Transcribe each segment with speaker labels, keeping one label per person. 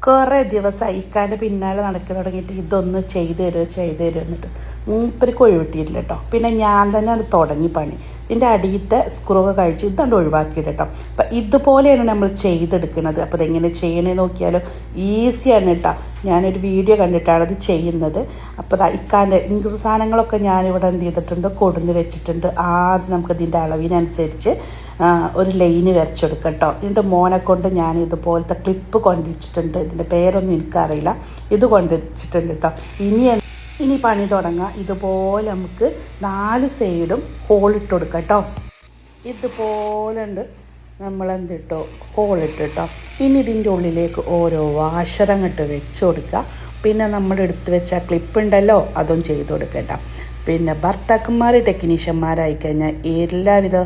Speaker 1: കുറേ ദിവസമായി ഇക്കാൻ്റെ പിന്നാലെ നടക്കാൻ തുടങ്ങിയിട്ട് ഇതൊന്ന് ചെയ്തു തരുമോ എന്നിട്ട് മൂപ്പർക്ക് ഒഴിവിട്ടിട്ടില്ല കേട്ടോ. പിന്നെ ഞാൻ തന്നെയാണ് തുടങ്ങി പണി. ഇതിൻ്റെ അടിയത്തെ സ്ക്രൂ ഒക്കെ കഴിച്ച് ഇതുകൊണ്ട് ഒഴിവാക്കിയിട്ട് കേട്ടോ. അപ്പം ഇതുപോലെയാണ് നമ്മൾ ചെയ്തെടുക്കുന്നത്. അപ്പോൾ ഇതെങ്ങനെ ചെയ്യണമെന്ന് നോക്കിയാലോ, ഈസിയാണ് കേട്ടോ. ഞാനൊരു വീഡിയോ കണ്ടിട്ടാണ് അത് ചെയ്യുന്നത്. അപ്പോൾ ഇക്കാൻ്റെ സാധനങ്ങളൊക്കെ ഞാനിവിടെ എന്ത് ചെയ്തിട്ടുണ്ട്, കൊടുന്ന് വെച്ചിട്ടുണ്ട്. ആദ്യം നമുക്ക് ഇതിൻ്റെ അളവിനനുസരിച്ച് ഒരു ലൈന് വരച്ചെടുക്കാം കേട്ടോ. ഇതിൻ്റെ മോനെ കൊണ്ട് ഞാൻ ഇതുപോലത്തെ ക്ലിപ്പ് കൊണ്ടുവച്ചിട്ടുണ്ട്. ഇതിൻ്റെ പേരൊന്നും എനിക്കറിയില്ല, ഇത് കൊണ്ടുവച്ചിട്ടുണ്ട് കേട്ടോ. ഇനി പണി തുടങ്ങാം. ഇതുപോലെ നമുക്ക് 4 സൈഡും ഹോളിട്ട് കൊടുക്കാം കേട്ടോ. ഇതുപോലെ ഉണ്ട് നമ്മളെന്ത് ഇട്ടോ ഹോളിട്ട് കേട്ടോ. ഇനി ഇതിൻ്റെ ഉള്ളിലേക്ക് ഓരോ വാഷറങ്ങട്ട് വെച്ച് കൊടുക്കുക. പിന്നെ നമ്മൾ എടുത്ത് വെച്ച ക്ലിപ്പ് ഉണ്ടല്ലോ, അതും ചെയ്ത് കൊടുക്കട്ടോ. പിന്നെ ഭർത്താക്കന്മാർ ടെക്നീഷ്യന്മാരായി കഴിഞ്ഞാൽ എല്ലാവിധ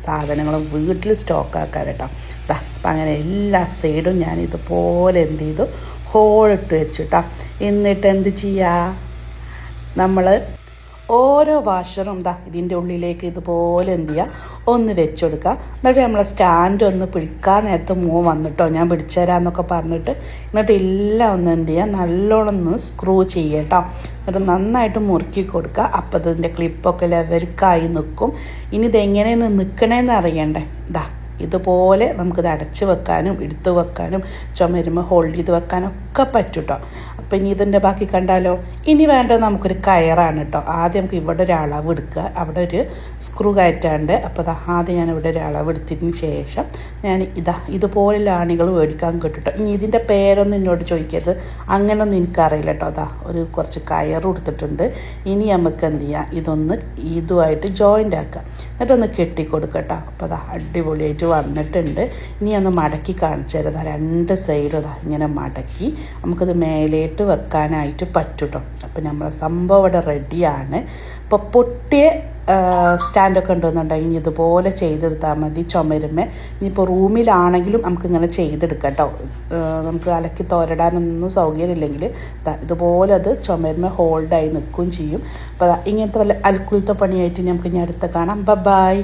Speaker 1: സാധനങ്ങളും വീട്ടിൽ സ്റ്റോക്കാക്കാൻ കേട്ടോ. അപ്പം അങ്ങനെ എല്ലാ സൈഡും ഞാൻ ഇതുപോലെ എന്ത് ചെയ്തു, ഹോളിട്ട് വെച്ചു കേട്ടോ. എന്നിട്ട് എന്ത് ചെയ്യുക, നമ്മൾ ഓരോ വാഷറും ഇതിൻ്റെ ഉള്ളിലേക്ക് ഇതുപോലെ എന്ത് ചെയ്യുക, ഒന്ന് വെച്ചുകൊടുക്കുക. എന്നിട്ട് നമ്മളെ സ്റ്റാൻഡ് ഒന്ന് പിടിക്കാൻ നേരത്തെ വന്നിട്ടോ, ഞാൻ പിടിച്ചു തരാമെന്നൊക്കെ പറഞ്ഞിട്ട് എന്നിട്ട് എല്ലാം ഒന്ന് എന്ത് ചെയ്യുക, നല്ലോണം ഒന്ന് സ്ക്രൂ ചെയ്യുക കേട്ടോ. എന്നിട്ട് നന്നായിട്ട് മുറുക്കി കൊടുക്കുക. അപ്പോൾ ഇതിൻ്റെ ക്ലിപ്പൊക്കെ ലെവൽക്കായി നിൽക്കും. ഇനി ഇതെങ്ങനെയാണ് നിൽക്കണേന്ന് അറിയണ്ടേ. ഇതുപോലെ നമുക്കിത് അടച്ച് വെക്കാനും എടുത്ത് വെക്കാനും ചുമരുമ്പോൾ ഹോൾഡ് ചെയ്ത് വെക്കാനും ഒക്കെ പറ്റും കേട്ടോ. അപ്പം ഇനി ഇതിൻ്റെ ബാക്കി കണ്ടാലോ. ഇനി വേണ്ടത് നമുക്കൊരു കയറാണ് കേട്ടോ. ആദ്യം നമുക്ക് ഇവിടെ ഒരു അളവ് എടുക്കുക, അവിടെ ഒരു സ്ക്രൂ കയറ്റാണ്ട്. അപ്പോൾ ആദ്യം ഞാൻ ഇവിടെ ഒരു അളവ് എടുത്തതിന് ശേഷം ഞാൻ ഇതുപോലെ ലാണികൾ മേടിക്കാൻ കിട്ടും. ഇനി ഇതിൻ്റെ പേരൊന്നും എന്നോട് ചോദിക്കരുത്, അങ്ങനെയൊന്നും എനിക്കറിയില്ല കേട്ടോ. ഒരു കുറച്ച് കയർ കൊടുത്തിട്ടുണ്ട്. ഇനി നമുക്ക് എന്ത് ചെയ്യാം, ഇതുമായിട്ട് ജോയിൻ്റ് ആക്കാം. എന്നിട്ടൊന്ന് കെട്ടിക്കൊടുക്കുക കേട്ടോ. അപ്പോൾ അടിപൊളിയായിട്ട് വന്നിട്ടുണ്ട്. ഇനി ഒന്ന് മടക്കി കാണിച്ചു തരാം. 2 സൈഡും ഇങ്ങനെ മടക്കി നമുക്കിത് മേലേട്ട് വെക്കാനായിട്ട് പറ്റും കേട്ടോ. അപ്പോൾ നമ്മളെ സംഭവം ഇവിടെ റെഡിയാണ്. ഇപ്പോൾ പൊട്ടിയ സ്റ്റാൻഡൊക്കെ ഉണ്ടെന്നുണ്ടെങ്കിൽ ഇതുപോലെ ചെയ്തെടുത്താൽ മതി. ചുമരുമേ ഇനിയിപ്പോൾ റൂമിലാണെങ്കിലും നമുക്കിങ്ങനെ ചെയ്തെടുക്കാം കേട്ടോ. നമുക്ക് അലക്കി തോരടാനൊന്നും സൗകര്യമില്ലെങ്കിൽ ഇതുപോലെ അത് ചുമരുമേ ഹോൾഡായി നിൽക്കുകയും ചെയ്യും. അപ്പോൾ ഇങ്ങനത്തെ വല്ല അൽക്കുലത്തെ പണിയായിട്ട് നമുക്ക് ഇനി അടുത്ത കാണാം. ബൈ.